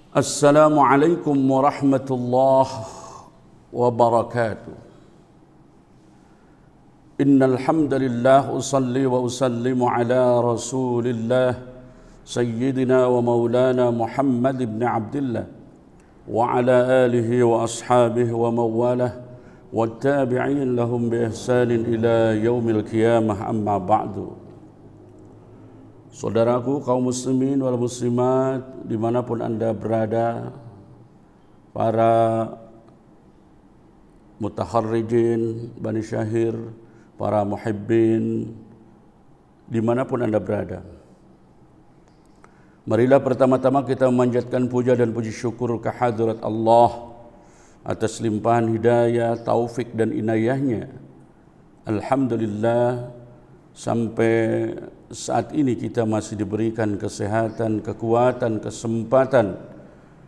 Assalamualaikum warahmatullahi wabarakatuh. Innal hamdalillah usalli wa usallimu ala Rasulillah sayyidina wa maulana Muhammad ibn Abdullah wa ala alihi wa ashabihi wa mawalah wa tabi'in lahum bi ihsanin ila yaumil qiyamah, amma ba'du. Saudaraku kaum muslimin wal muslimat dimanapun anda berada, para mutaharrijin Bani Syahir, para muhibbin dimanapun anda berada, marilah pertama-tama kita memanjatkan puja dan puji syukur kehadirat Allah atas limpahan hidayah, taufik dan inayahnya. Alhamdulillah, sampai saat ini kita masih diberikan kesehatan, kekuatan, kesempatan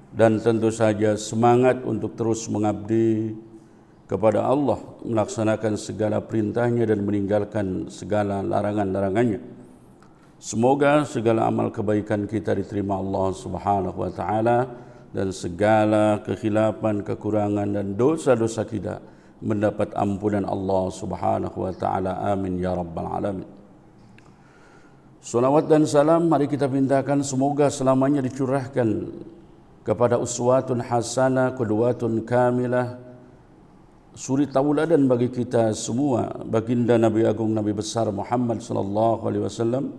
dan tentu saja semangat untuk terus mengabdi kepada Allah, melaksanakan segala perintahnya dan meninggalkan segala larangan-larangannya. Semoga segala amal kebaikan kita diterima Allah Subhanahu wa taala dan segala kekhilafan, kekurangan dan dosa-dosa kita mendapat ampunan Allah Subhanahu wa taala. Amin ya rabbal alamin. Salawat dan salam mari kita mintakan semoga selamanya dicurahkan kepada uswatun hasanah, qudwatun kamilah, suri tauladan bagi kita semua, baginda Nabi Agung Nabi besar Muhammad sallallahu alaihi wasallam,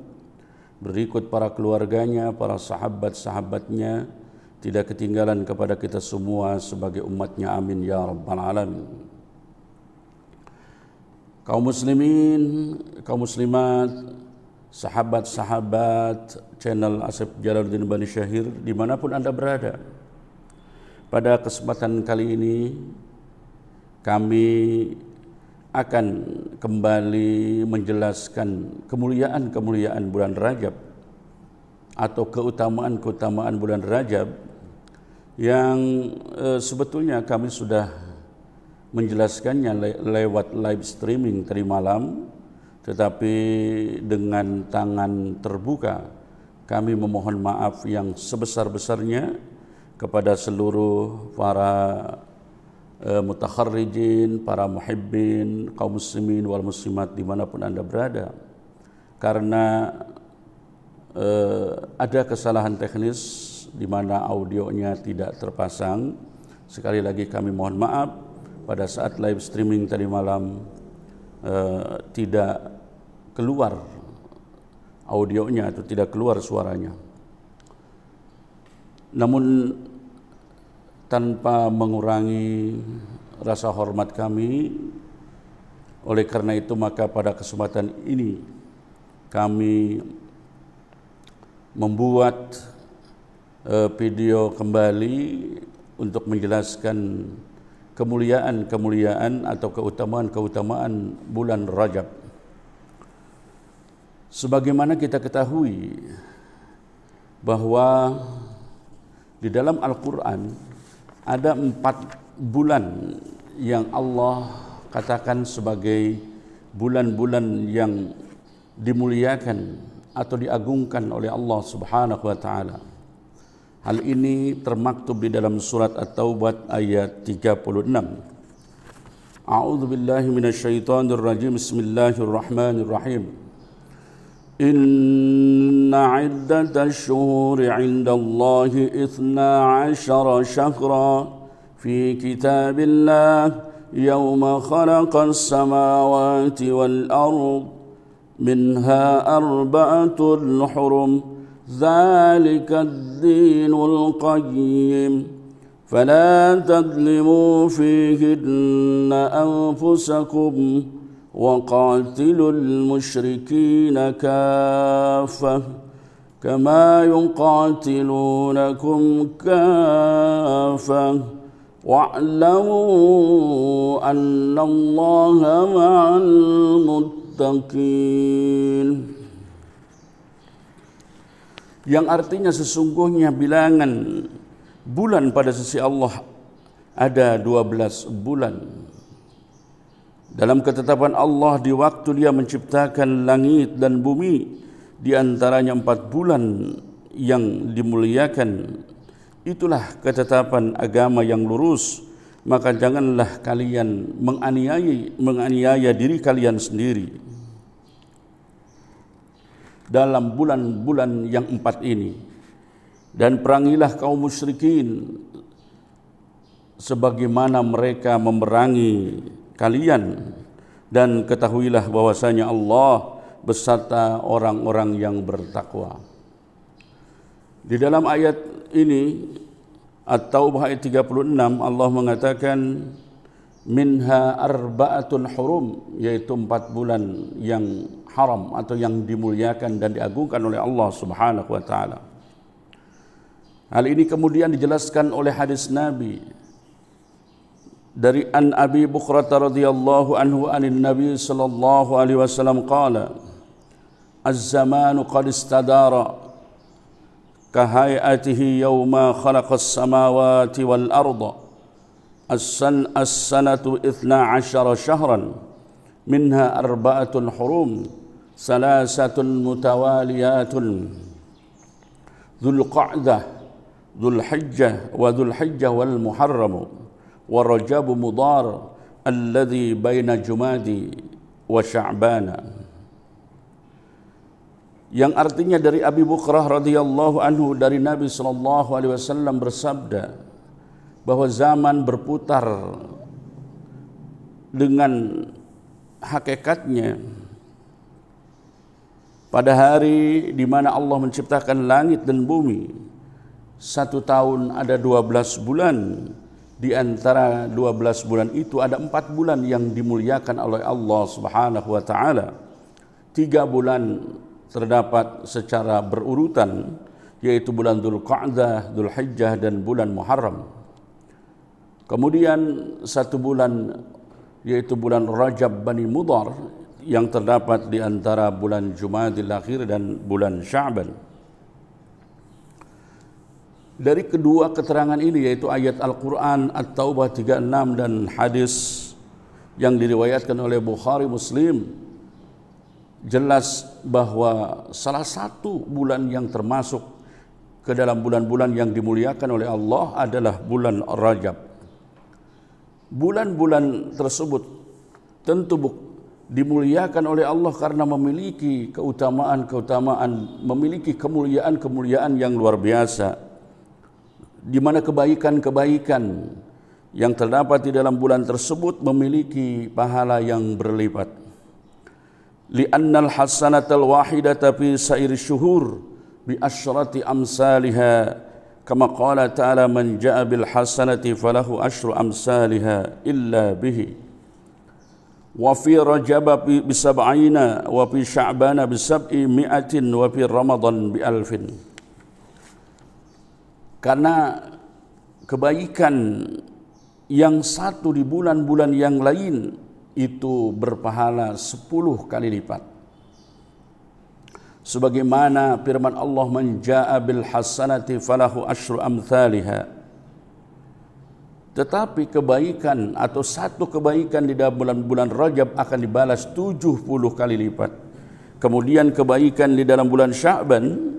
berikut para keluarganya, para sahabat-sahabatnya, tidak ketinggalan kepada kita semua sebagai umatnya. Amin ya rabbal alamin. Kaum muslimin, kaum muslimat, sahabat-sahabat channel Asep Jalaluddin Bani Syahir dimanapun anda berada, pada kesempatan kali ini kami akan kembali menjelaskan kemuliaan-kemuliaan bulan Rajab atau keutamaan-keutamaan bulan Rajab yang sebetulnya kami sudah menjelaskannya lewat live streaming tadi malam. Tetapi dengan tangan terbuka kami memohon maaf yang sebesar-besarnya kepada seluruh para mutakharrijin, para muhibbin, kaum muslimin wal muslimat dimanapun anda berada, karena ada kesalahan teknis di mana audionya tidak terpasang. Sekali lagi kami mohon maaf, pada saat live streaming tadi malam tidak keluar audionya atau tidak keluar suaranya. Namun tanpa mengurangi rasa hormat kami, oleh karena itu maka pada kesempatan ini kami membuat video kembali untuk menjelaskan kemuliaan-kemuliaan atau keutamaan-keutamaan bulan Rajab. Sebagaimana kita ketahui bahwa di dalam Al-Quran ada 4 bulan yang Allah katakan sebagai bulan-bulan yang dimuliakan atau diagungkan oleh Allah Subhanahu wa taala. Hal ini termaktub di dalam surat At-Taubah ayat 36. A'udzu billahi minasyaitonir rajim. Bismillahirrahmanirrahim. Inna 'iddatash shuhuri 'indallahi 12 syahra fi kitabillah yawma khalaqas samawati wal ard minha arba'atul hurum ذلك الدين القيم فلا تظلموا فيهن أنفسكم وقاتلوا المشركين كافة كما يقاتلونكم كافة wa'lamu annallaha ma'al muttaqin. Yang artinya sesungguhnya bilangan bulan pada sisi Allah ada 12 bulan. Dalam ketetapan Allah di waktu Dia menciptakan langit dan bumi, di antaranya 4 bulan yang dimuliakan. Itulah ketetapan agama yang lurus. Maka janganlah kalian menganiaya diri kalian sendiri dalam bulan-bulan yang 4 ini, dan perangilah kaum musyrikin sebagaimana mereka memerangi kalian, dan ketahuilah bahwasanya Allah beserta orang-orang yang bertakwa. Di dalam ayat ini At-Taubah ayat 36 Allah mengatakan minha arba'atun hurum, yaitu 4 bulan yang haram atau yang dimuliakan dan diagungkan oleh Allah Subhanahu wa taala. Hal ini kemudian dijelaskan oleh hadis Nabi dari An Abi Bukrah radhiyallahu anhu anin Nabi sallallahu alaihi wasallam qala az-zamanu qad istadara kahayatihi yawma khalaqas samawati wal arda as-sanatu 12 syahran minha arba'atun hurum salasatun mutawaliyatun dzul qa'dah dzul hijjah wal muharram wa rajab mudar alladhi baina jumadi wa sya'bana. Yang artinya dari Abi Bukrah radhiyallahu anhu dari Nabi sallallahu alaihi wasallam bersabda bahwa zaman berputar dengan hakikatnya pada hari di mana Allah menciptakan langit dan bumi. 1 tahun ada 12 bulan. Di antara 12 bulan itu ada 4 bulan yang dimuliakan oleh Allah Subhanahu wa taala. 3 bulan terdapat secara berurutan, yaitu bulan Dzul Qa'dah, Dzul Hijjah dan bulan Muharram. Kemudian 1 bulan yaitu bulan Rajab Bani Mudar yang terdapat di antara bulan Jumadil Akhir dan bulan Sya'ban. Dari kedua keterangan ini, yaitu ayat Al-Quran At-Taubah 36 dan hadis yang diriwayatkan oleh Bukhari Muslim, jelas bahwa salah satu bulan yang termasuk ke dalam bulan-bulan yang dimuliakan oleh Allah adalah bulan Rajab. Bulan-bulan tersebut tentu dimuliakan oleh Allah karena memiliki keutamaan-keutamaan, memiliki kemuliaan-kemuliaan yang luar biasa, di mana kebaikan-kebaikan yang terdapat di dalam bulan tersebut memiliki pahala yang berlipat. Li'annal hasanatal wahidata fi sairi syuhur bi asyrati amsalha, kama qala ta'ala man ja'a bil hasanati falahu asyru amsalha illa bihi. Wa fi Rajab bi sab'ina wa fi Sya'ban bi sab'i mi'atin wa fi Ramadan bi alfin. Karena kebaikan yang satu di bulan-bulan yang lain itu berpahala 10 kali lipat. Sebagaimana firman Allah, man jaa bil hasanati falahu asyru amsalha. Tetapi kebaikan atau satu kebaikan di dalam bulan-bulan Rajab akan dibalas 70 kali lipat. Kemudian kebaikan di dalam bulan Sya'ban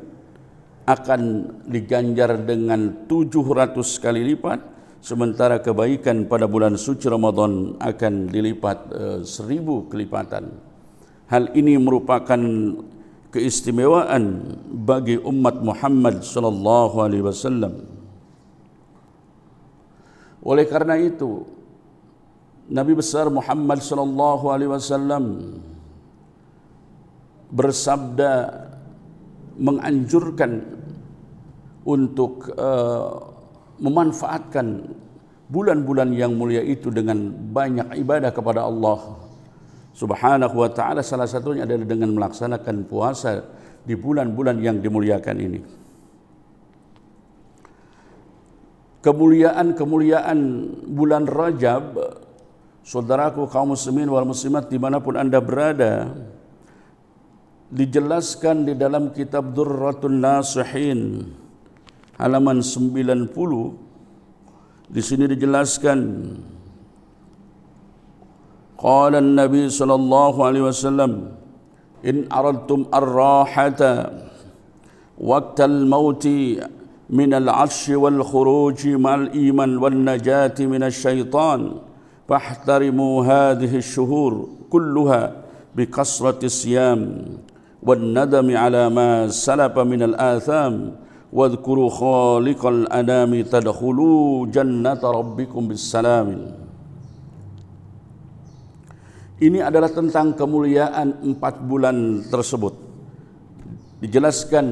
akan diganjar dengan 700 kali lipat, sementara kebaikan pada bulan suci Ramadan akan dilipat 1000 kelipatan. Hal ini merupakan keistimewaan bagi umat Muhammad sallallahu alaihi wasallam. Oleh karena itu, Nabi besar Muhammad sallallahu alaihi wasallam bersabda menganjurkan untuk memanfaatkan bulan-bulan yang mulia itu dengan banyak ibadah kepada Allah Subhanahu wa ta'ala. Salah satunya adalah dengan melaksanakan puasa di bulan-bulan yang dimuliakan ini. kemuliaan-kemuliaan bulan Rajab, saudaraku kaum muslimin wal muslimat dimanapun anda berada, dijelaskan di dalam kitab Durratun Nasihin halaman 90. Di sini dijelaskan, qala an-nabi sallallahu alaihi wasallam, in aradtum ar-rahata waqtal mauti min al-'ash wal khuruj ma'al iman wal najati min asy-syaitan fahtarimu hadhihi asy-syuhur kulluha bi kasrati siyam wan nadami ala ma salafa min al-atham wadhkuru khaliqal anami tadkhulu jannata rabbikum bis-salamin. Ini adalah tentang kemuliaan 4 bulan tersebut. Dijelaskan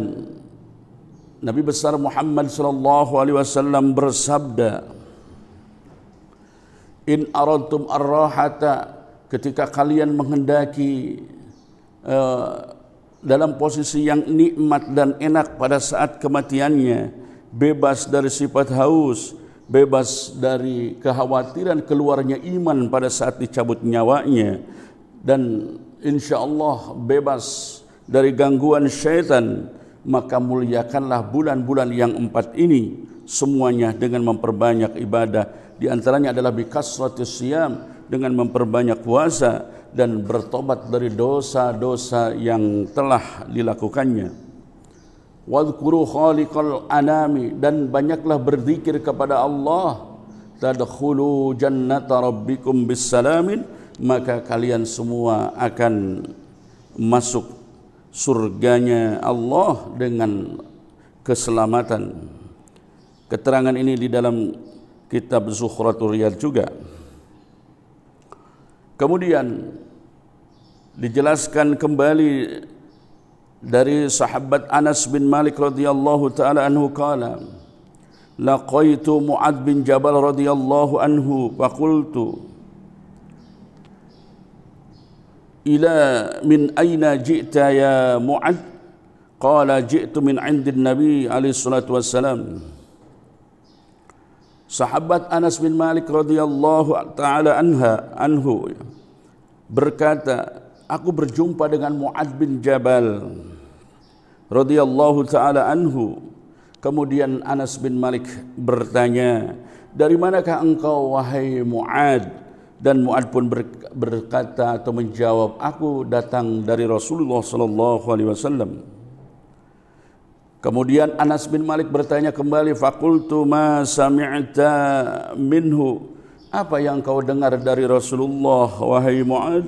Nabi besar Muhammad sallallahu alaihi wasallam bersabda, in aradtum ar-rahata, ketika kalian menghendaki dalam posisi yang nikmat dan enak pada saat kematiannya, bebas dari sifat haus, bebas dari kekhawatiran keluarnya iman pada saat dicabut nyawanya, dan insya Allah bebas dari gangguan syaitan, maka muliakanlah bulan-bulan yang 4 ini semuanya dengan memperbanyak ibadah. Di antaranya adalah bikasratis siyam, dengan memperbanyak puasa dan bertobat dari dosa-dosa yang telah dilakukannya. Wadhkuru khaliqal anami, dan banyaklah berzikir kepada Allah. Tadkhulu jannata rabbikum bissalamin, maka kalian semua akan masuk surganya Allah dengan keselamatan. Keterangan ini di dalam kitab Zukhratul Riyad juga. Kemudian dijelaskan kembali dari sahabat Anas bin Malik radhiyallahu taala anhu qala, laqaitu Mu'ad bin Jabal radhiyallahu anhu faqultu ila min aina ji'ta ya Mu'ad, qala ji'tu min 'indin nabi alaihi salatu wassalam. Sahabat Anas bin Malik radhiyallahu taala anhu berkata, aku berjumpa dengan Mu'ad bin Jabal radhiyallahu taala anhu. Kemudian Anas bin Malik bertanya, dari manakah engkau wahai Mu'ad? Dan Mu'ad pun berkata atau menjawab, aku datang dari Rasulullah sallallahu alaihi wasallam. Kemudian Anas bin Malik bertanya kembali, faqultu ma sami'ta minhu, apa yang kau dengar dari Rasulullah wahai Mu'ad?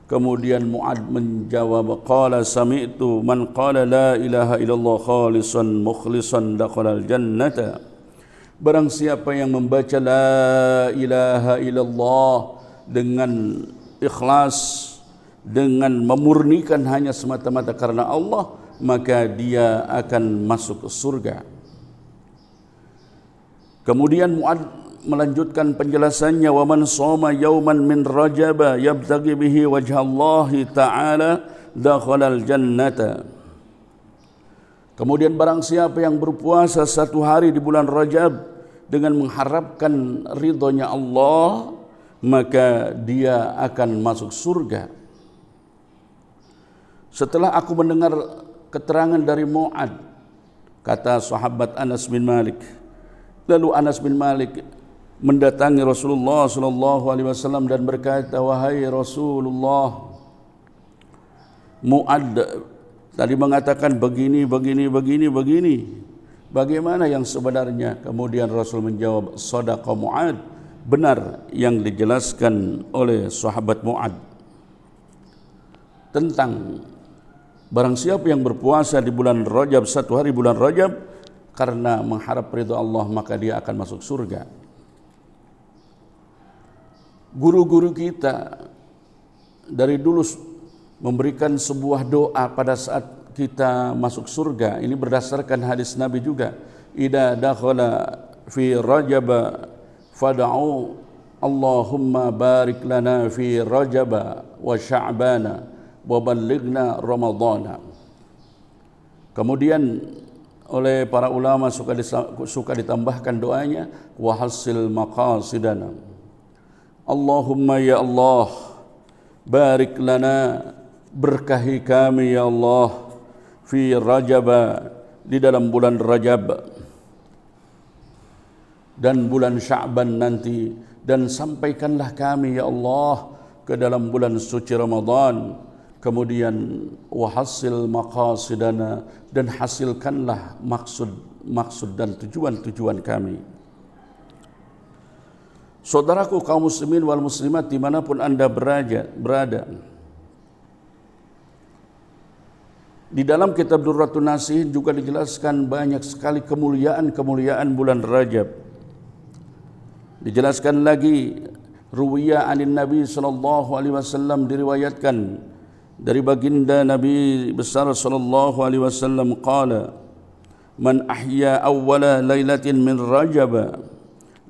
Kemudian Mu'ad menjawab, qala sami'tu man qala la ilaha illallah khalisan mukhlisan dakhalal jannata. Barang siapa yang membaca la ilaha illallah dengan ikhlas, dengan memurnikan hanya semata-mata karena Allah, maka dia akan masuk ke surga. Kemudian Mu'ad melanjutkan penjelasannya, wa man shoma yauman min Rajab yabtaghi bihi wajhallahi ta'ala dakhalal jannata. Kemudian barang siapa yang berpuasa 1 hari di bulan Rajab dengan mengharapkan ridhonya Allah, maka dia akan masuk surga. Setelah aku mendengar keterangan dari Mu'ad, kata sahabat Anas bin Malik, lalu Anas bin Malik mendatangi Rasulullah sallallahu alaihi wasallam dan berkata, wahai Rasulullah, Mu'ad tadi mengatakan begini. Bagaimana yang sebenarnya? Kemudian Rasul menjawab, shadaqa Mu'ad, benar yang dijelaskan oleh sahabat Mu'ad tentang barang siapa yang berpuasa di bulan Rajab, 1 hari bulan Rajab, karena mengharap ridha Allah, maka dia akan masuk surga. Guru-guru kita dari dulu memberikan sebuah doa pada saat kita masuk surga. Ini berdasarkan hadis Nabi juga. Idza dakhala fi Rajab fad'u Allahumma barik lana fi Rajab wa Sya'bana wa ballighna Ramadhana. Kemudian oleh para ulama suka ditambahkan doanya, wa hasil maqasidana. Allahumma ya Allah, barik lana, berkahi kami ya Allah, fi Rajab, di dalam bulan Rajab dan bulan Sya'ban nanti, dan sampaikanlah kami ya Allah ke dalam bulan suci Ramadan. Kemudian wahasil maqasidana, dan hasilkanlah maksud dan tujuan kami. Saudaraku kaum muslimin wal muslimat dimanapun anda berada, di dalam kitab Durratun Nasihin juga dijelaskan banyak sekali kemuliaan bulan Rajab. Dijelaskan lagi, ruwiya anin Nabi sallallahu alaihi wasallam, diriwayatkan dari baginda Nabi besar sallallahu alaihi wasallam, qala man ahya awwala lailatin min Rajab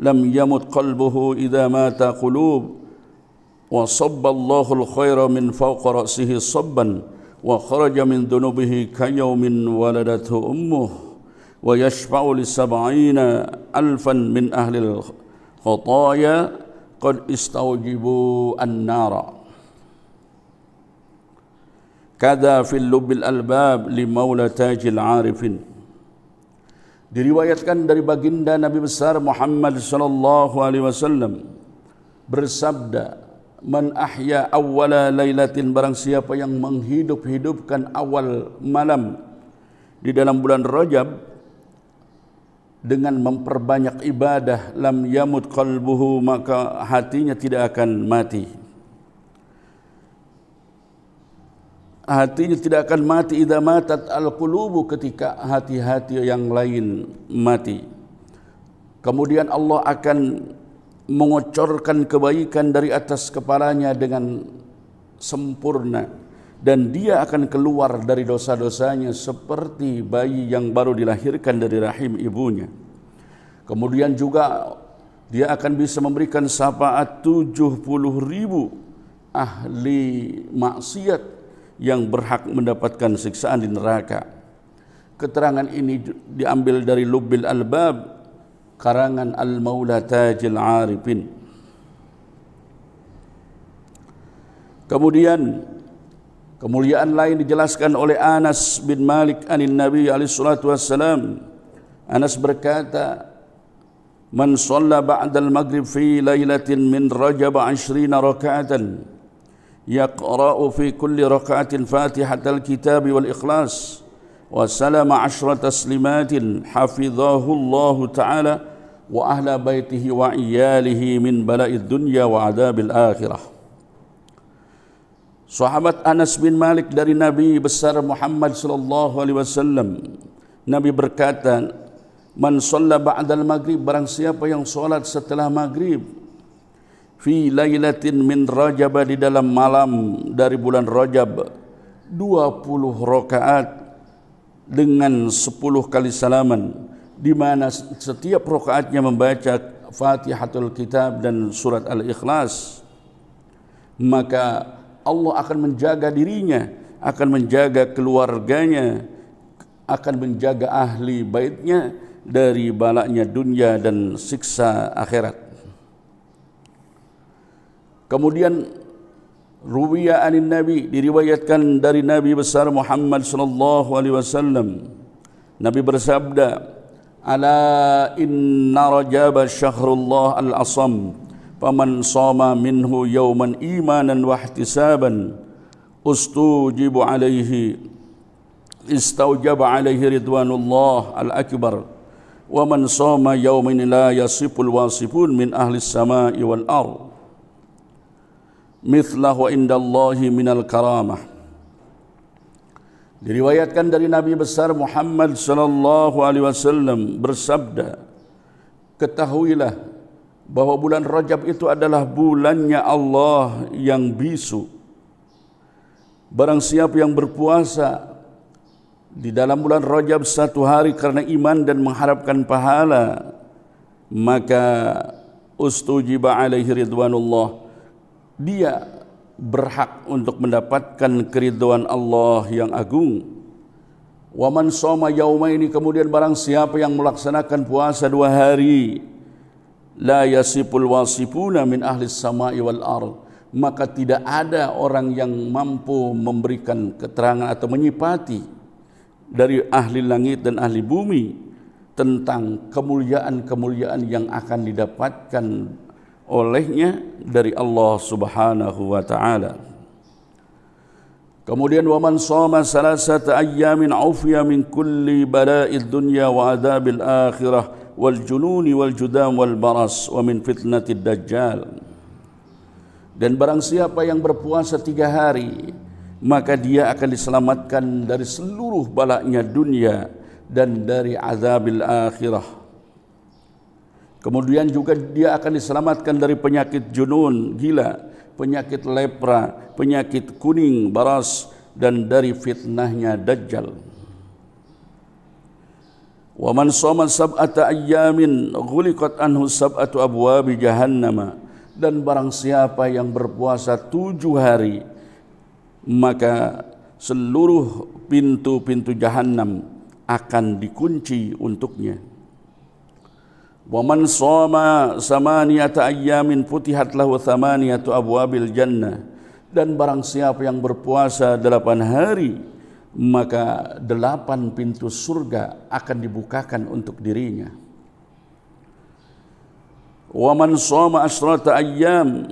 lam yamut qalbuhu idza mata qulub wa sabba Allahul khaira min fawqa ra'sihi sabban wa kharaja min dhunubihi kayawmin waladathu ummuh wa yashfa'u li 70,000 min ahli al-khataya qad istawjibu an-nara. Kada fil lubbil albab li maula tajil arifin. Diriwayatkan dari baginda Nabi besar Muhammad sallallahu alaihi wasallam bersabda, man ahya awwala lailatin, barang siapa yang menghidupkan awal malam di dalam bulan Rajab dengan memperbanyak ibadah, lam yamut qalbuhu, maka hatinya tidak akan mati. Hatinya tidak akan mati idza matat al-qulubu, ketika hati-hati yang lain mati. Kemudian Allah akan mengocorkan kebaikan dari atas kepalanya dengan sempurna, dan dia akan keluar dari dosa-dosanya seperti bayi yang baru dilahirkan dari rahim ibunya. Kemudian juga dia akan bisa memberikan syafaat 70,000 ahli maksiat yang berhak mendapatkan siksaan di neraka. Keterangan ini diambil dari Lubbil Albab, karangan Al-Maula Tajil Arifin. Kemudian kemuliaan lain dijelaskan oleh Anas bin Malik anin Nabi alaihi salatu wassalam. Anas berkata, man shalla ba'dal maghrib fi lailatin min Rajab 20 raka'atan yaqra'u fi kulli raka'atin fatihatal kitabi wal ikhlas wa salama 10 taslimatin hafidhahu Allah ta'ala wa ahla baitihi wa iyalihi min bala'id dunya wa adabil akhirah. Sahabat Anas bin Malik dari Nabi besar Muhammad sallallahu alaihi wasallam, Nabi berkata, man shalla ba'dal maghrib, barang siapa yang salat setelah maghrib, fi lailatin min Rajab, di dalam malam dari bulan Rajab, 20 rakaat dengan 10 kali salaman, di mana setiap rakaatnya membaca Fatihatul Kitab dan surat Al-Ikhlas, maka Allah akan menjaga dirinya, akan menjaga keluarganya, akan menjaga ahli baitnya dari balaknya dunia dan siksa akhirat. Kemudian ruwiya anin Nabi, diriwayatkan dari Nabi besar Muhammad sallallahu alaihi wasallam, Nabi bersabda, ala inna Rajab syahrullah al-asam, faman shama minhu yawman imanan wa ihtisaban ustujibu alaihi istawjaba alaihi ridwanullah al-akbar, wa man shama yawmin la yasiful wasifun min ahli samai wal ardh mithlahu indallahi minal karamah. Diriwayatkan dari Nabi besar Muhammad sallallahu alaihi wasallam bersabda, ketahuilah bahwa bulan Rajab itu adalah bulannya Allah yang bisu. Barang siapa yang berpuasa di dalam bulan Rajab 1 hari karena iman dan mengharapkan pahala, maka ustujiba alaihi ridwanullah, dia berhak untuk mendapatkan keridhaan Allah yang agung. Wa man shoma yaumaini, kemudian barang siapa yang melaksanakan puasa 2 hari, la yasiful wasifuna min ahli samai wal ard, maka tidak ada orang yang mampu memberikan keterangan atau menyipati dari ahli langit dan ahli bumi tentang kemuliaan-kemuliaan yang akan didapatkan olehnya dari Allah Subhanahu wa taala. Kemudian wa man shoma salasata ayyamin ufiya min kulli bala'id dunya wa adabil akhirah wal jununi wal judam wal baras wa min fitnatid dajjal. Dan barang siapa yang berpuasa 3 hari, maka dia akan diselamatkan dari seluruh balaknya dunia dan dari azabil akhirah. Kemudian juga dia akan diselamatkan dari penyakit junun, gila, penyakit lepra, penyakit kuning, baras, dan dari fitnahnya Dajjal. Wa man shoma sab'ata ayyamin ghuliqat anhu sab'atu abwabi jahannam, dan barang siapa yang berpuasa 7 hari, maka seluruh pintu-pintu Jahannam akan dikunci untuknya. Wa man shoma samaniyata ayyamin futihat lahu thamaniyatu abwabil jannah, dan barang siapa yang berpuasa 8 hari, maka 8 pintu surga akan dibukakan untuk dirinya. Wa man shoma asrata ayyam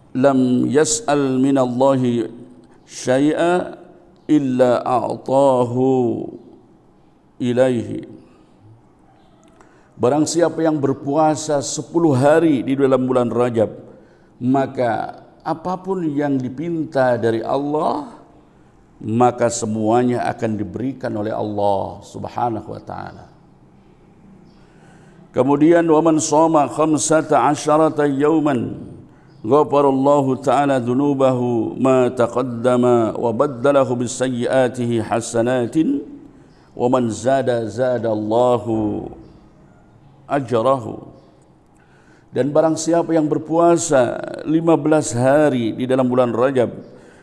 lam yas'al minallahi syai'a illa a'tahu ilaihi. Barang siapa yang berpuasa 10 hari di dalam bulan Rajab, maka apapun yang dipinta dari Allah, maka semuanya akan diberikan oleh Allah Subhanahu wa taala. Kemudian wa man shoma 15 yawman ghafarallahu ta'ala dhunubahu ma taqaddama wa baddalahu bisayyiatihi hasanatin wa man zada Allahu ajrahu. Dan barang siapa yang berpuasa 15 hari di dalam bulan Rajab,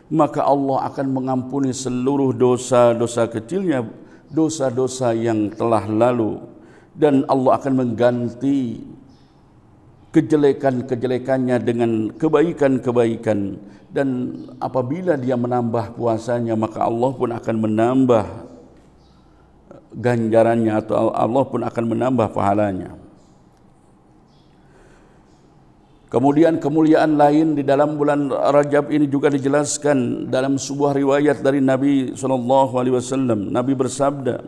maka Allah akan mengampuni seluruh dosa-dosa kecilnya, dosa-dosa yang telah lalu, dan Allah akan mengganti kejelekan-kejelekannya dengan kebaikan-kebaikan. Dan apabila dia menambah puasanya, maka Allah pun akan menambah ganjarannya, atau Allah pun akan menambah pahalanya. Kemudian kemuliaan lain di dalam bulan Rajab ini juga dijelaskan dalam sebuah riwayat dari Nabi SAW. Nabi bersabda,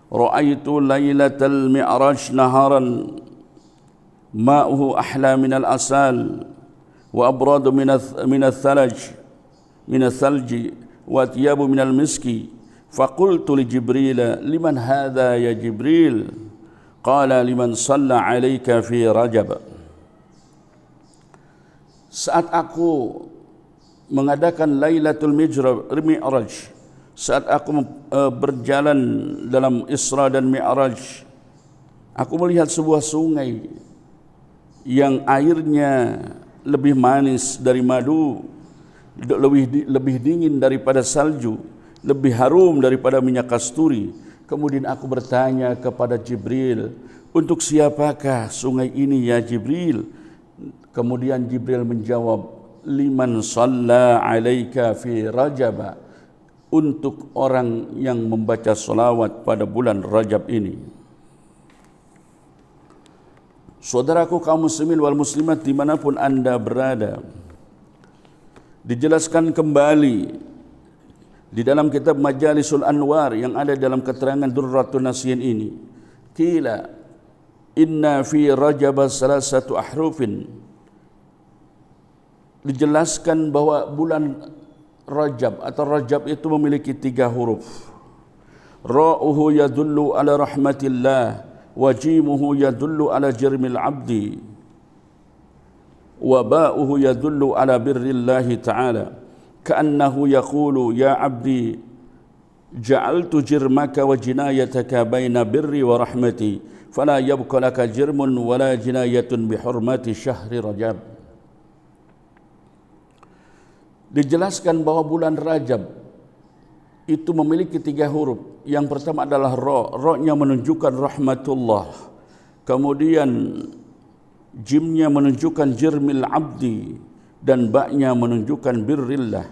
"Ra'aitu lailatal mi'raj naharan ma'uhu ahla minal asal wa abradu minal thalji wa thiyabu minal miski. Faqultu li Jibril, liman hadha ya Jibril? Qala liman shalla alayka fi Rajab." Saat aku mengadakan Lailatul Mi'raj, saat aku berjalan dalam Isra dan Mi'raj, aku melihat sebuah sungai yang airnya lebih manis dari madu, lebih dingin daripada salju, lebih harum daripada minyak kasturi. Kemudian aku bertanya kepada Jibril, untuk siapakah sungai ini ya Jibril? Kemudian Jibril menjawab, liman shalla alaika fi Rajab, untuk orang yang membaca salawat pada bulan Rajab ini. Saudaraku kaum muslimin wal muslimat dimanapun anda berada, dijelaskan kembali di dalam kitab Majalisul Anwar yang ada dalam keterangan Durratun Nasihin ini, qila inna fi Rajab salasatu ahrufin. Dijelaskan bahwa bulan Rajab atau Rajab itu memiliki 3 huruf. Ra'uhu yadullu ala rahmatillah, wa jimuhu yadullu ala jirmil abdi, wa ba'uhu yadullu ala birrillahi ta'ala. Ka'annahu yaqulu ya abdi ja'altu jirmaka wa jinayataka baina birri wa rahmati, fala yabqa laka jirmun wala jinayatun bihurmati syahri Rajab. Dijelaskan bahwa bulan Rajab itu memiliki 3 huruf. Yang pertama adalah ra, ra-nya menunjukkan rahmatullah. Kemudian jimnya menunjukkan jirmil abdi dan ba-nya menunjukkan birrillah.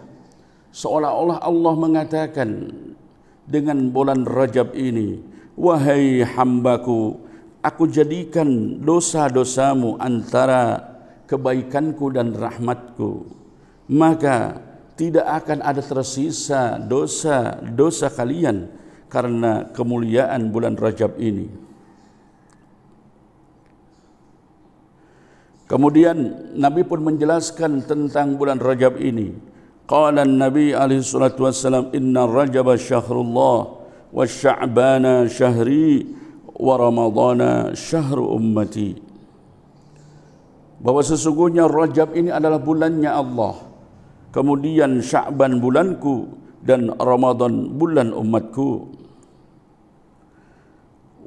Seolah-olah Allah mengatakan dengan bulan Rajab ini, wahai hambaku, aku jadikan dosa-dosamu antara kebaikanku dan rahmatku, maka tidak akan ada tersisa dosa-dosa kalian karena kemuliaan bulan Rajab ini. Kemudian Nabi pun menjelaskan tentang bulan Rajab ini. Qala Nabi alaihi salatu wassalam, inna Rajab syahrullah wa sya'bana syahri wa ramadana syahru ummati. Bahwa sesungguhnya Rajab ini adalah bulannya Allah, kemudian Sya'ban bulanku dan Ramadan bulan umatku.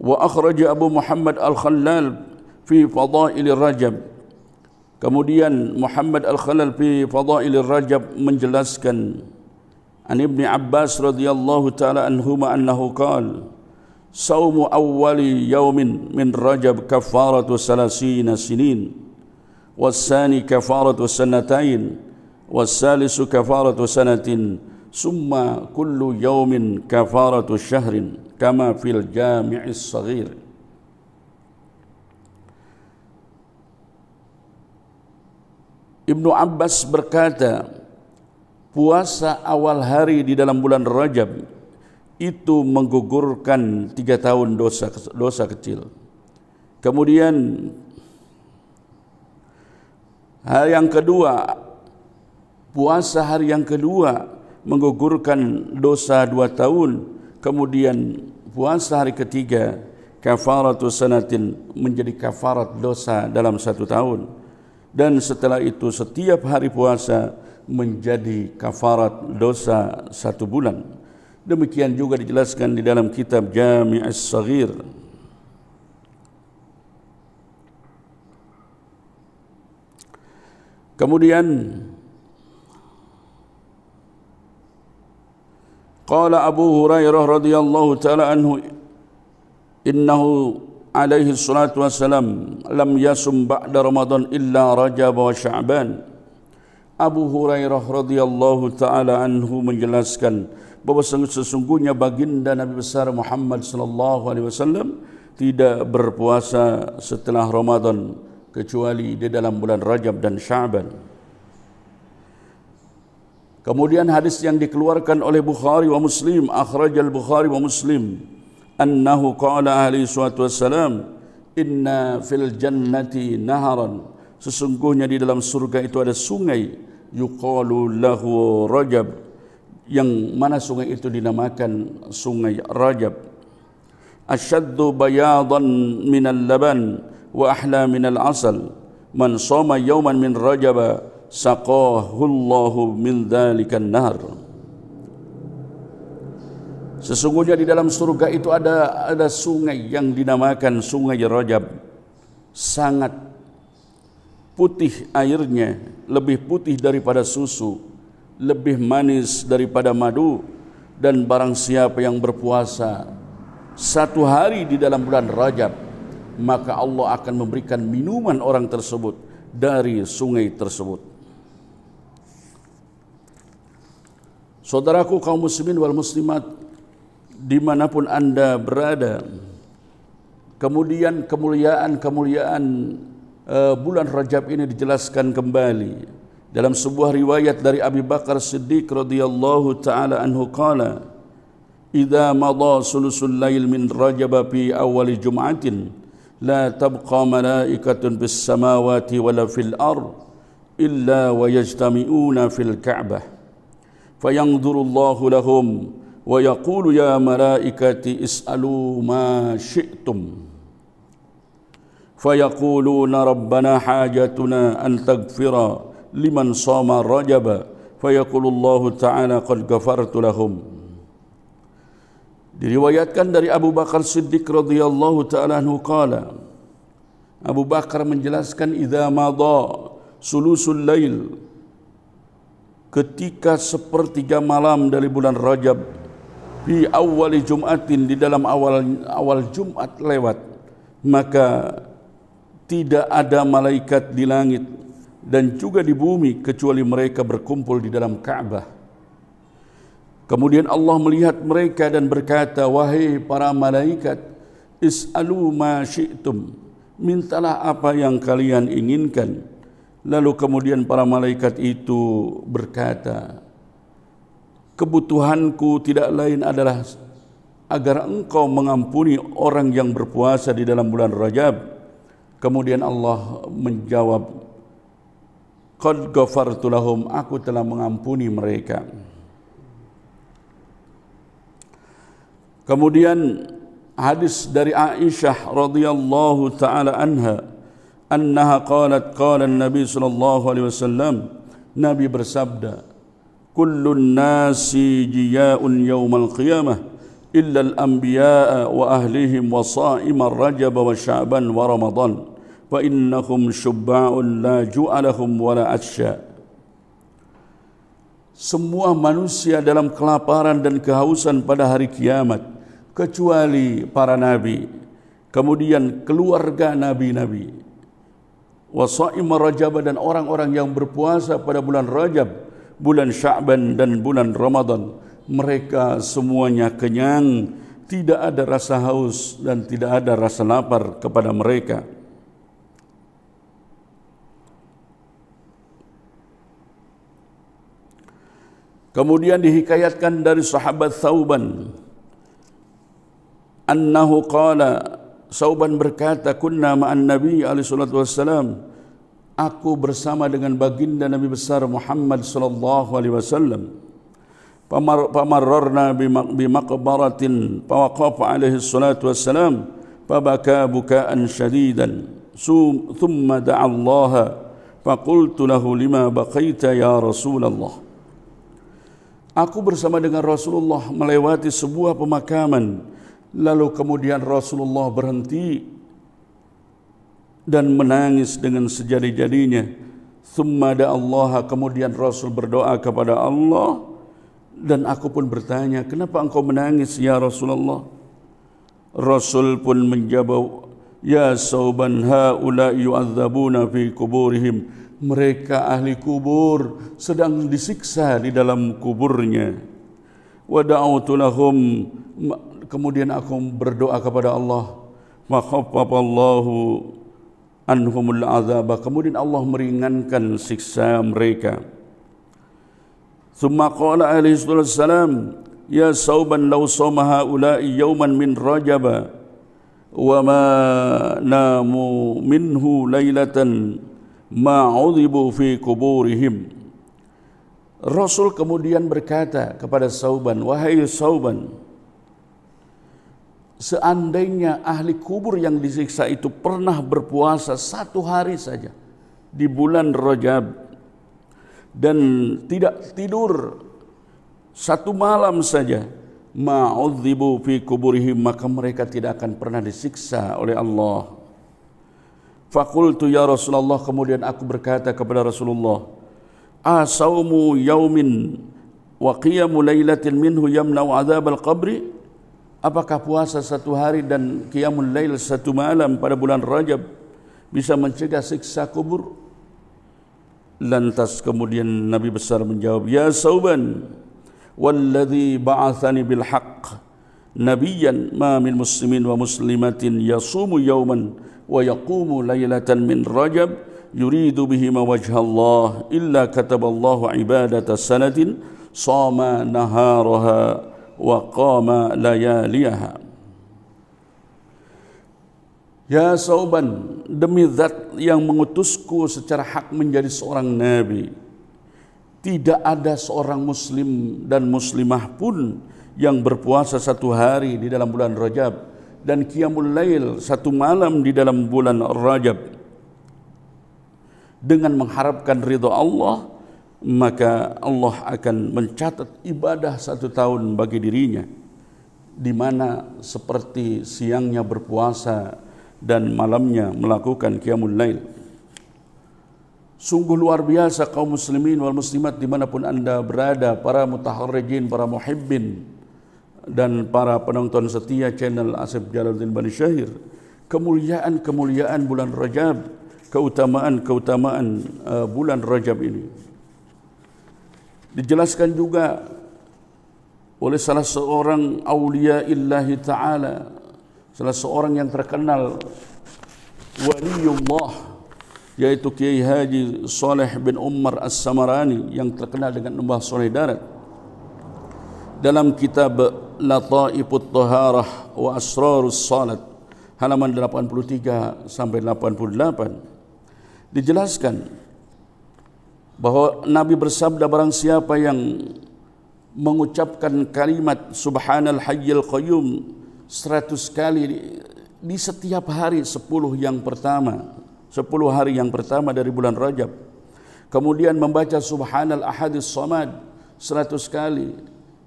Wa akhraja Abu Muhammad Al-Khallal fi Fadail Rajab. Kemudian Muhammad Al-Khallal fi Fadail Rajab menjelaskan an Ibn Abbas radhiyallahu taala anhuma annahu qala saumu awwali yaumin min Rajab kafaratu 30 sinin wasani kafaratu sanatain wasalisu kafaratu sanatin summa kullu yaumin kafaratu syahrin kama fil jami'is saghir. Ibnu Abbas berkata, puasa awal hari di dalam bulan Rajab itu menggugurkan 3 tahun dosa kecil. Kemudian hari yang kedua, puasa hari yang kedua menggugurkan dosa 2 tahun. Kemudian puasa hari ketiga, kafaratu sanatin, menjadi kafarat dosa dalam 1 tahun. Dan setelah itu setiap hari puasa menjadi kafarat dosa 1 bulan. Demikian juga dijelaskan di dalam kitab Jami'is Saghir. Kemudian qala Abu Hurairah radhiyallahu taala anhu, innahu alaihi salatu wassalam lam yasum ba'da Ramadan illa Rajab wa Sya'ban. Abu Hurairah radhiyallahu taala anhu menjelaskan bahwa sesungguhnya baginda Nabi besar Muhammad sallallahu alaihi wasallam tidak berpuasa setelah Ramadan kecuali di dalam bulan Rajab dan Sya'ban. Kemudian hadis yang dikeluarkan oleh Bukhari wa Muslim, akhrajal Bukhari wa Muslim, annahu qala alaihi salatu wassalam, inna fil jannati naharan, sesungguhnya di dalam surga itu ada sungai, yuqalu lahu Rajab, yang mana sungai itu dinamakan sungai Rajab. Asyaddu bayadan minal laban wa ahla minal asal, man shoma yawman min Rajab saqahu Allahu min dzalikan nahar. Sesungguhnya di dalam surga itu ada sungai yang dinamakan sungai Rajab. Sangat putih airnya, lebih putih daripada susu, lebih manis daripada madu. Dan barang siapa yang berpuasa 1 hari di dalam bulan Rajab, maka Allah akan memberikan minuman orang tersebut dari sungai tersebut. Saudaraku kaum muslimin wal muslimat, dimanapun anda berada, kemudian kemuliaan bulan Rajab ini dijelaskan kembali dalam sebuah riwayat dari Abu Bakar Siddiq radhiyallahu taala anhu qala, idza madha sulusul lail min Rajab fi awal jum'atin la tabqa malaikatun bis samawati wala fil ard illa wa yajtami'una fil Ka'bah fayanzurullahu lahum wa yaqulu ya malaikati is'alu ma syi'tum fayaquluna rabbana hajatuna an taghfira liman shama Rajab fayaqulullahu ta'ala qad ghafartu lahum. Diriwayatkan dari Abu Bakar Siddiq radhiyallahu ta'ala anhu qala, Abu Bakar menjelaskan, idza madha sulusul lail, ketika 1/3 malam dari bulan Rajab fi awwali Jum'atin, di dalam awal Jumat lewat, maka tidak ada malaikat di langit dan juga di bumi kecuali mereka berkumpul di dalam Ka'bah. Kemudian Allah melihat mereka dan berkata, wahai para malaikat, is'alu ma syi'tum, mintalah apa yang kalian inginkan. Lalu kemudian para malaikat itu berkata, kebutuhanku tidak lain adalah agar engkau mengampuni orang yang berpuasa di dalam bulan Rajab. Kemudian Allah menjawab, qad ghafartu lahum, aku telah mengampuni mereka. Kemudian hadis dari Aisyah radhiyallahu taala anha, annaha qalat, qala an-nabi sallallahu alaihi wasallam, Nabi bersabda, kullun nasi jiya'un yaumal qiyamah illa al-anbiya'a wa ahlihim wa sa'imar rajab wa sya'ban wa ramadan fa innahum syubba'un la ju'alahum wa la atsya. Semua manusia dalam kelaparan dan kehausan pada hari kiamat kecuali para nabi, kemudian keluarga nabi-nabi, wa sa'imar rajab, dan orang-orang yang berpuasa pada bulan Rajab, bulan Sya'ban dan bulan Ramadan. Mereka semuanya kenyang, tidak ada rasa haus dan tidak ada rasa lapar kepada mereka. Kemudian dihikayatkan dari sahabat Thauban, annahu qala, Thauban berkata, kunna ma'an Nabi alaihi salatu wassalam, aku bersama dengan baginda Nabi besar Muhammad sallallahu alaihi wasallam. Pamarrarna bimaqbaratin fawaqafa alaihi salatu wassalam fabaka bukaan syadidan thumma da'a Allah faqultu lahu lima baqaita ya Rasulullah. Aku bersama dengan Rasulullah melewati sebuah pemakaman, lalu kemudian Rasulullah berhenti dan menangis dengan sejadi-jadinya. Thumma da'a Allah, kemudian Rasul berdoa kepada Allah, dan aku pun bertanya, kenapa engkau menangis ya Rasulullah? Rasul pun menjawab, ya Thauban, haula'i yu'adzabuna fi kuburihim, mereka ahli kubur sedang disiksa di dalam kuburnya. Wa da'autu lahum, kemudian aku berdoa kepada Allah, fa khaffafallahu anhumul azaba, kemudian Allah meringankan siksa mereka. Thumma qala alaihi salam, ya Thauban, law sama haula'i yawman min Rajaba wa ma namu minhu lailatan ma 'udhibu fi kuburihim. Rasul kemudian berkata kepada Thauban, wahai Thauban, seandainya ahli kubur yang disiksa itu pernah berpuasa satu hari saja di bulan Rajab dan tidak tidur satu malam saja, ma'udzibu fi kuburihim, maka mereka tidak akan pernah disiksa oleh Allah. Faqultu ya Rasulullah, kemudian aku berkata kepada Rasulullah, asaumu yaumin wa qiyamu lailatin minhu yamna'u adzabal qabri, apakah puasa satu hari dan qiyamul lail satu malam pada bulan Rajab bisa mencegah siksa kubur? Lantas kemudian Nabi besar menjawab, ya Thauban, walladzi ba'athani bil haqq nabiyyan ma min muslimin wa muslimatin yasumu yawman wa yaqumu laylatan min Rajab yuridu bihima wajha Allah illa kataballahu ibadata sanatin sama naharaha wa qama layaliha. Ya Thauban, demi zat yang mengutusku secara hak menjadi seorang nabi, tidak ada seorang muslim dan muslimah pun yang berpuasa satu hari di dalam bulan Rajab dan qiyamul lail satu malam di dalam bulan Rajab dengan mengharapkan ridha Allah, maka Allah akan mencatat ibadah satu tahun bagi dirinya, di mana seperti siangnya berpuasa dan malamnya melakukan qiyamul lail. Sungguh luar biasa kaum muslimin wal muslimat dimanapun anda berada, para mutaharrijin, para muhibbin dan para penonton setia channel Asep Jalaluddin Bani Syahir, kemuliaan-kemuliaan bulan Rajab, keutamaan-keutamaan bulan Rajab ini. Dijelaskan juga oleh salah seorang aulia illahi ta'ala, salah seorang yang terkenal waliullah, yaitu Kiai Haji Saleh bin Umar As-Samarani yang terkenal dengan Mbah Soleh Darat, dalam kitab Lataifut Taharah wa Asrarus Salat halaman 83 sampai 88 dijelaskan bahwa Nabi bersabda, barang siapa yang mengucapkan kalimat Subhanal Hayyul Qayyum 100 kali di setiap hari 10 hari yang pertama dari bulan Rajab, kemudian membaca Subhanal Ahadis Samad 100 kali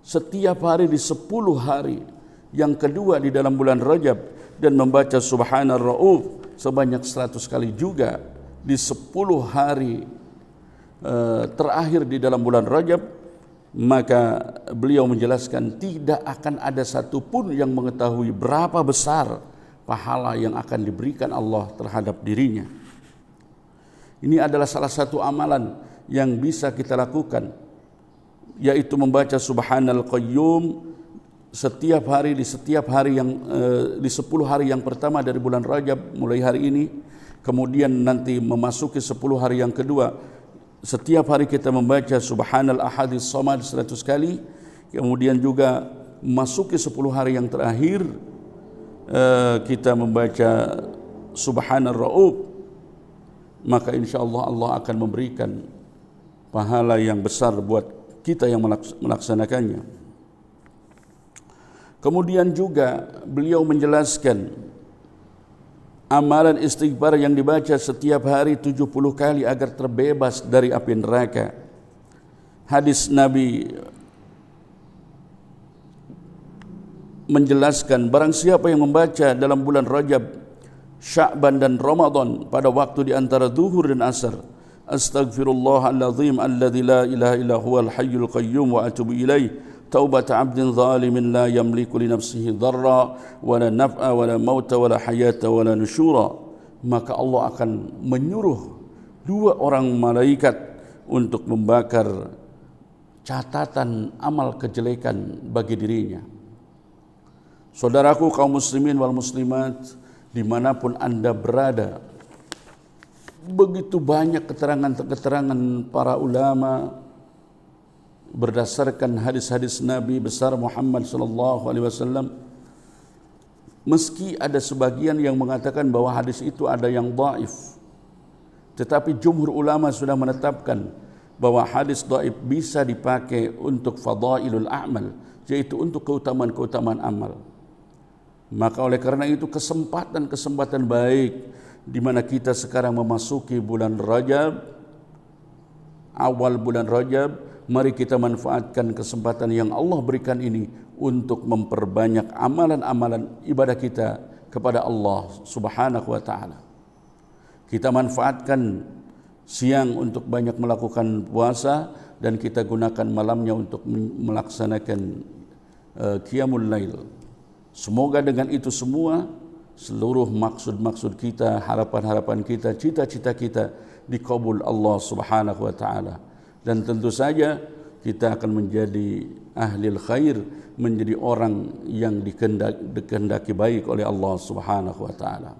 setiap hari di 10 hari yang kedua di dalam bulan Rajab, dan membaca Subhanar Rauf sebanyak 100 kali juga di 10 hari terakhir di dalam bulan Rajab, maka beliau menjelaskan tidak akan ada satupun yang mengetahui berapa besar pahala yang akan diberikan Allah terhadap dirinya. Ini adalah salah satu amalan yang bisa kita lakukan, yaitu membaca Subhanal Qayyum setiap hari di 10 hari yang pertama dari bulan Rajab mulai hari ini, kemudian nanti memasuki 10 hari yang kedua setiap hari kita membaca Subhanal Ahadis Samad 100 kali, kemudian juga memasuki 10 hari yang terakhir kita membaca Subhanar Rauf, maka insya-Allah Allah akan memberikan pahala yang besar buat kita yang melaksanakannya. Kemudian juga beliau menjelaskan amalan istighfar yang dibaca setiap hari 70 kali agar terbebas dari api neraka. Hadis Nabi menjelaskan, barang siapa yang membaca dalam bulan Rajab, Sya'ban dan Ramadan pada waktu di antara zuhur dan asar, Astaghfirullahaladzim alladzi la ilaha illa huwal hayyul qayyum wa atubu ilaih, taubata abdin zalimin la yamliku li nafsihi dharra wala naf'a wala mauta wala hayata wala nusyura, maka Allah akan menyuruh 2 orang malaikat untuk membakar catatan amal kejelekan bagi dirinya. Saudaraku kaum muslimin wal muslimat dimanapun anda berada, begitu banyak keterangan-keterangan para ulama berdasarkan hadis-hadis Nabi besar Muhammad sallallahu alaihi wasallam, meski ada sebagian yang mengatakan bahwa hadis itu ada yang dhaif, tetapi jumhur ulama sudah menetapkan bahwa hadis dhaif bisa dipakai untuk fadailul a'mal, yaitu untuk keutamaan-keutamaan amal. Maka oleh karena itu kesempatan baik di mana kita sekarang memasuki bulan Rajab, awal bulan Rajab, mari kita manfaatkan kesempatan yang Allah berikan ini untuk memperbanyak amalan-amalan ibadah kita kepada Allah Subhanahu wa taala. Kita manfaatkan siang untuk banyak melakukan puasa, dan kita gunakan malamnya untuk melaksanakan qiyamul lail. Semoga dengan itu semua seluruh maksud-maksud kita, harapan-harapan kita, cita-cita kita dikabul Allah Subhanahu wa taala. Dan tentu saja kita akan menjadi ahlil khair, menjadi orang yang dikehendaki baik oleh Allah Subhanahu wa taala.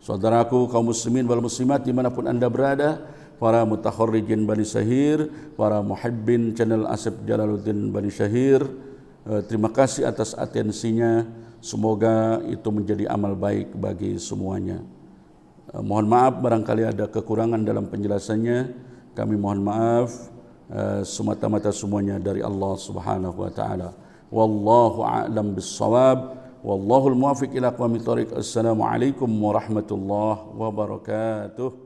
Saudaraku kaum muslimin wal muslimat dimanapun anda berada, para mutakharrijin Bani Syahir, para muhibbin channel Asep Jalaluddin Bani Syahir, terima kasih atas atensinya. Semoga itu menjadi amal baik bagi semuanya. Mohon maaf barangkali ada kekurangan dalam penjelasannya. Kami mohon maaf, semata-mata semuanya dari Allah Subhanahu wa taala. Wallahu a'lam bis-shawab. Wallahul muwaffiq ila aqwamit thoriq. Assalamualaikum warahmatullahi wabarakatuh.